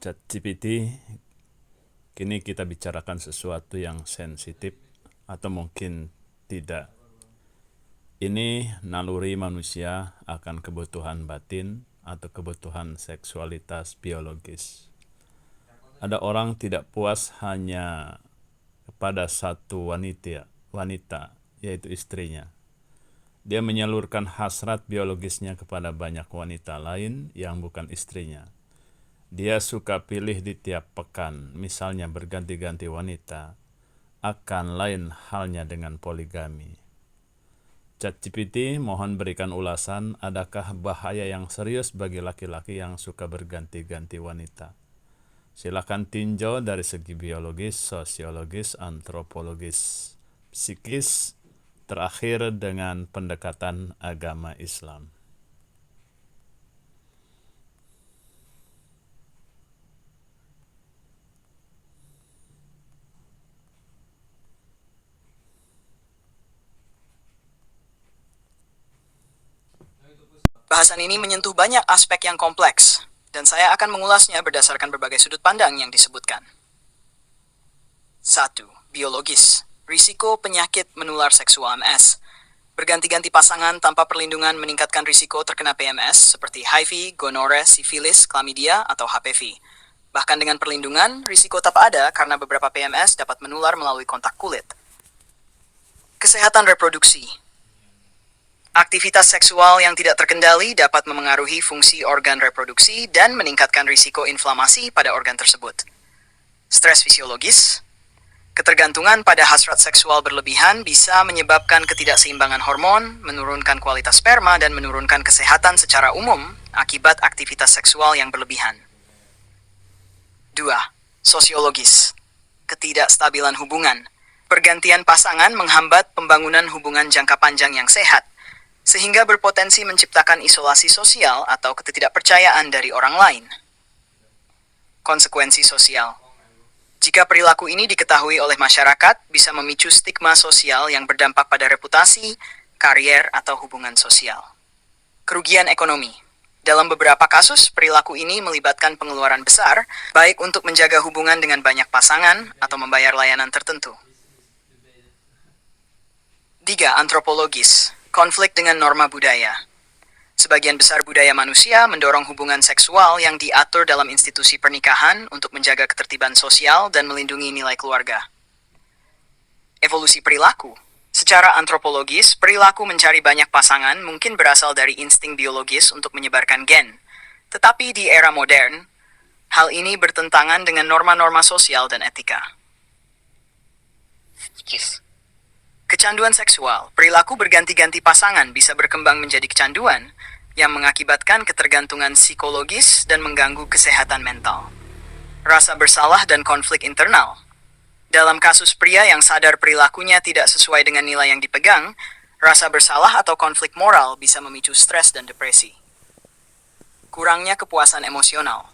ChatGPT, kini kita bicarakan sesuatu yang sensitif atau mungkin tidak. Ini naluri manusia akan kebutuhan batin atau kebutuhan seksualitas biologis. Ada orang tidak puas hanya kepada satu wanita, yaitu istrinya. Dia menyalurkan hasrat biologisnya kepada banyak wanita lain yang bukan istrinya. Dia suka pilih di tiap pekan, misalnya berganti-ganti wanita. Akan lain halnya dengan poligami. ChatGPT mohon berikan ulasan, adakah bahaya yang serius bagi laki-laki yang suka berganti-ganti wanita? Silakan tinjau dari segi biologis, sosiologis, antropologis, psikis, terakhir dengan pendekatan agama Islam. Bahasan ini menyentuh banyak aspek yang kompleks, dan saya akan mengulasnya berdasarkan berbagai sudut pandang yang disebutkan. 1. Biologis. Risiko penyakit menular seksual MS. Berganti-ganti pasangan tanpa perlindungan meningkatkan risiko terkena PMS seperti HIV, gonore, sifilis, chlamydia, atau HPV. Bahkan dengan perlindungan, risiko tetap ada karena beberapa PMS dapat menular melalui kontak kulit. Kesehatan reproduksi. Aktivitas seksual yang tidak terkendali dapat memengaruhi fungsi organ reproduksi dan meningkatkan risiko inflamasi pada organ tersebut. Stres fisiologis. Ketergantungan pada hasrat seksual berlebihan bisa menyebabkan ketidakseimbangan hormon, menurunkan kualitas sperma, dan menurunkan kesehatan secara umum akibat aktivitas seksual yang berlebihan. 2. Sosiologis. Ketidakstabilan hubungan. Pergantian pasangan menghambat pembangunan hubungan jangka panjang yang sehat, sehingga berpotensi menciptakan isolasi sosial atau ketidakpercayaan dari orang lain. Konsekuensi sosial. Jika perilaku ini diketahui oleh masyarakat, bisa memicu stigma sosial yang berdampak pada reputasi, karier, atau hubungan sosial. Kerugian ekonomi. Dalam beberapa kasus, perilaku ini melibatkan pengeluaran besar, baik untuk menjaga hubungan dengan banyak pasangan atau membayar layanan tertentu. 3. Antropologis. Konflik dengan norma budaya. Sebagian besar budaya manusia mendorong hubungan seksual yang diatur dalam institusi pernikahan untuk menjaga ketertiban sosial dan melindungi nilai keluarga. Evolusi perilaku. Secara antropologis, perilaku mencari banyak pasangan mungkin berasal dari insting biologis untuk menyebarkan gen. Tetapi di era modern, hal ini bertentangan dengan norma-norma sosial dan etika. Kecanduan seksual. Perilaku berganti-ganti pasangan bisa berkembang menjadi kecanduan yang mengakibatkan ketergantungan psikologis dan mengganggu kesehatan mental. Rasa bersalah dan konflik internal. Dalam kasus pria yang sadar perilakunya tidak sesuai dengan nilai yang dipegang, rasa bersalah atau konflik moral bisa memicu stres dan depresi. Kurangnya kepuasan emosional.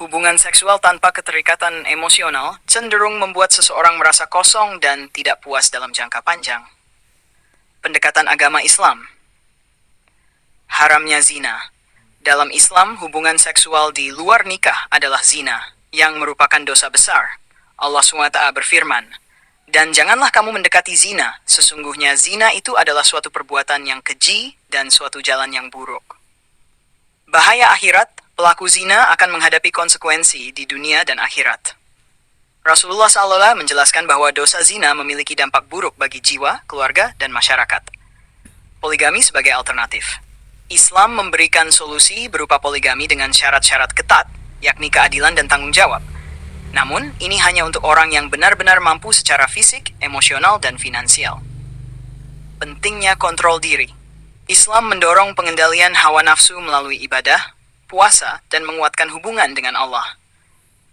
Hubungan seksual tanpa keterikatan emosional cenderung membuat seseorang merasa kosong dan tidak puas dalam jangka panjang. Pendekatan agama Islam. Haramnya zina. Dalam Islam, hubungan seksual di luar nikah adalah zina, yang merupakan dosa besar. Allah SWT berfirman, "Dan janganlah kamu mendekati zina, sesungguhnya zina itu adalah suatu perbuatan yang keji dan suatu jalan yang buruk." Bahaya akhirat. Pelaku zina akan menghadapi konsekuensi di dunia dan akhirat. Rasulullah SAW menjelaskan bahwa dosa zina memiliki dampak buruk bagi jiwa, keluarga, dan masyarakat. Poligami sebagai alternatif. Islam memberikan solusi berupa poligami dengan syarat-syarat ketat, yakni keadilan dan tanggung jawab. Namun, ini hanya untuk orang yang benar-benar mampu secara fisik, emosional, dan finansial. Pentingnya kontrol diri. Islam mendorong pengendalian hawa nafsu melalui ibadah, puasa, dan menguatkan hubungan dengan Allah.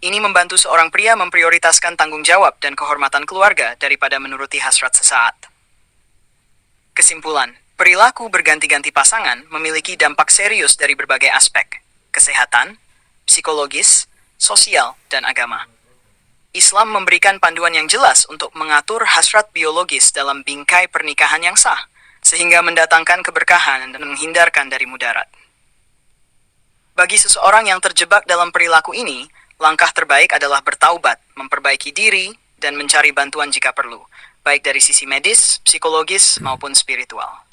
Ini membantu seorang pria memprioritaskan tanggung jawab dan kehormatan keluarga daripada menuruti hasrat sesaat. Kesimpulan, perilaku berganti-ganti pasangan memiliki dampak serius dari berbagai aspek: kesehatan, psikologis, sosial, dan agama. Islam memberikan panduan yang jelas untuk mengatur hasrat biologis dalam bingkai pernikahan yang sah, sehingga mendatangkan keberkahan dan menghindarkan dari mudarat. Bagi seseorang yang terjebak dalam perilaku ini, Langkah terbaik adalah bertaubat, memperbaiki diri, dan mencari bantuan jika perlu, baik dari sisi medis, psikologis, maupun spiritual.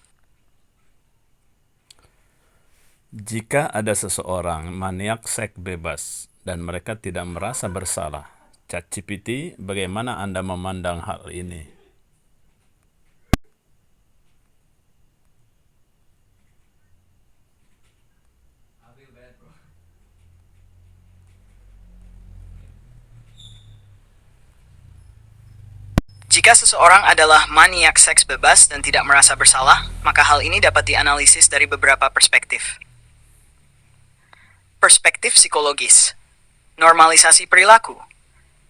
Jika ada seseorang maniak seks bebas dan mereka tidak merasa bersalah, ChatGPT, bagaimana Anda memandang hal ini? Jika seseorang adalah maniak seks bebas dan tidak merasa bersalah, maka hal ini dapat dianalisis dari beberapa perspektif. Perspektif psikologis. Normalisasi perilaku.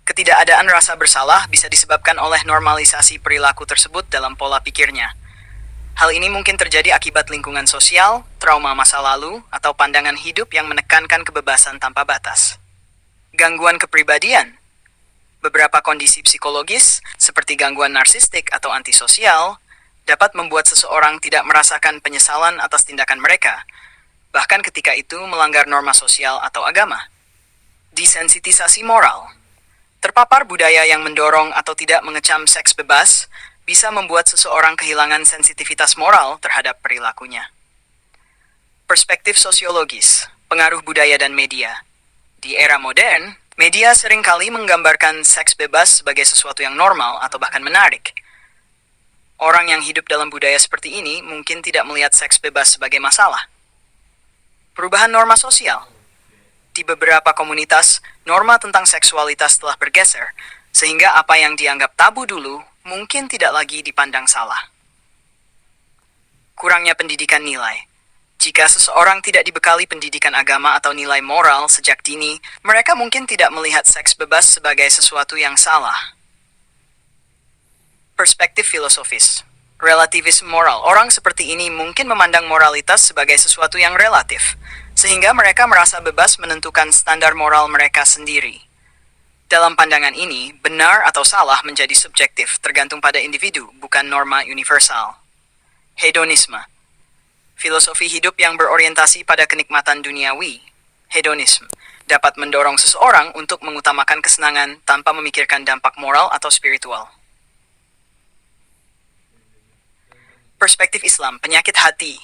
Ketidakadaan rasa bersalah bisa disebabkan oleh normalisasi perilaku tersebut dalam pola pikirnya. Hal ini mungkin terjadi akibat lingkungan sosial, trauma masa lalu, atau pandangan hidup yang menekankan kebebasan tanpa batas. Gangguan kepribadian. Beberapa kondisi psikologis, seperti gangguan narsistik atau antisosial, dapat membuat seseorang tidak merasakan penyesalan atas tindakan mereka, bahkan ketika itu melanggar norma sosial atau agama. Desensitisasi moral. Terpapar budaya yang mendorong atau tidak mengecam seks bebas bisa membuat seseorang kehilangan sensitivitas moral terhadap perilakunya. Perspektif sosiologis, pengaruh budaya dan media. Di era modern, media seringkali menggambarkan seks bebas sebagai sesuatu yang normal atau bahkan menarik. Orang yang hidup dalam budaya seperti ini mungkin tidak melihat seks bebas sebagai masalah. Perubahan norma sosial. Di beberapa komunitas, norma tentang seksualitas telah bergeser, sehingga apa yang dianggap tabu dulu mungkin tidak lagi dipandang salah. Kurangnya pendidikan nilai. Jika seseorang tidak dibekali pendidikan agama atau nilai moral sejak dini, mereka mungkin tidak melihat seks bebas sebagai sesuatu yang salah. Perspektif filosofis. Relativisme moral. Orang seperti ini mungkin memandang moralitas sebagai sesuatu yang relatif, sehingga mereka merasa bebas menentukan standar moral mereka sendiri. Dalam pandangan ini, benar atau salah menjadi subjektif, tergantung pada individu, bukan norma universal. Hedonisme. Filosofi hidup yang berorientasi pada kenikmatan duniawi, hedonisme, dapat mendorong seseorang untuk mengutamakan kesenangan tanpa memikirkan dampak moral atau spiritual. Perspektif Islam, penyakit hati.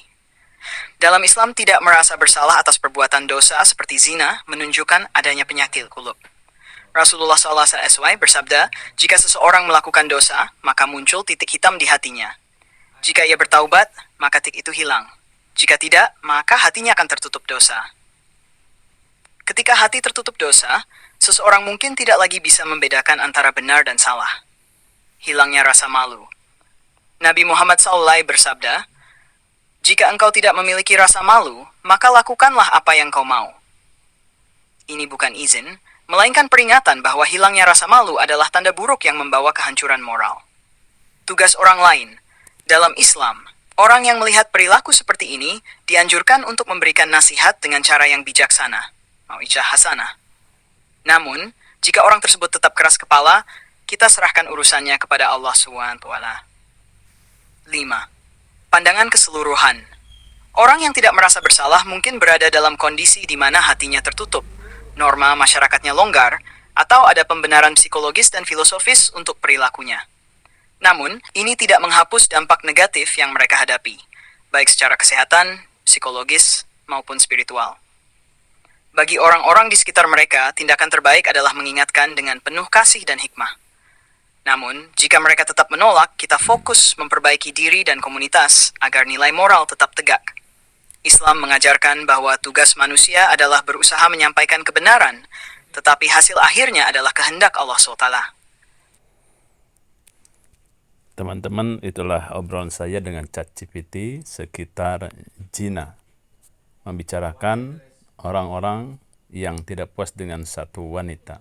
Dalam Islam, tidak merasa bersalah atas perbuatan dosa seperti zina menunjukkan adanya penyakit kulub. Rasulullah SAW bersabda, jika seseorang melakukan dosa, maka muncul titik hitam di hatinya. Jika ia bertaubat, maka titik itu hilang. Jika tidak, maka hatinya akan tertutup dosa. Ketika hati tertutup dosa, seseorang mungkin tidak lagi bisa membedakan antara benar dan salah. Hilangnya rasa malu. Nabi Muhammad SAW bersabda, jika engkau tidak memiliki rasa malu, maka lakukanlah apa yang kau mau. Ini bukan izin, melainkan peringatan bahwa hilangnya rasa malu adalah tanda buruk yang membawa kehancuran moral. Tugas orang lain. Dalam Islam, orang yang melihat perilaku seperti ini dianjurkan untuk memberikan nasihat dengan cara yang bijaksana, mau'izah hasanah. Namun, jika orang tersebut tetap keras kepala, kita serahkan urusannya kepada Allah SWT. 5. Pandangan keseluruhan. Orang yang tidak merasa bersalah mungkin berada dalam kondisi di mana hatinya tertutup, norma masyarakatnya longgar, atau ada pembenaran psikologis dan filosofis untuk perilakunya. Namun, ini tidak menghapus dampak negatif yang mereka hadapi, baik secara kesehatan, psikologis, maupun spiritual. Bagi orang-orang di sekitar mereka, tindakan terbaik adalah mengingatkan dengan penuh kasih dan hikmah. Namun, jika mereka tetap menolak, kita fokus memperbaiki diri dan komunitas agar nilai moral tetap tegak. Islam mengajarkan bahwa tugas manusia adalah berusaha menyampaikan kebenaran, tetapi hasil akhirnya adalah kehendak Allah SWT. Teman-teman, itulah obrolan saya dengan ChatGPT sekitar zina. Membicarakan orang-orang yang tidak puas dengan satu wanita.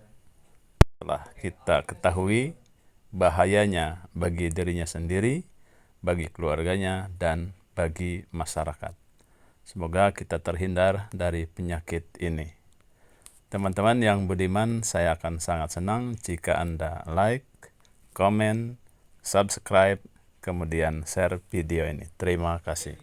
Setelah kita ketahui bahayanya bagi dirinya sendiri, bagi keluarganya, dan bagi masyarakat. Semoga kita terhindar dari penyakit ini. Teman-teman yang budiman, saya akan sangat senang jika Anda like, komen, subscribe, kemudian share video ini. Terima kasih.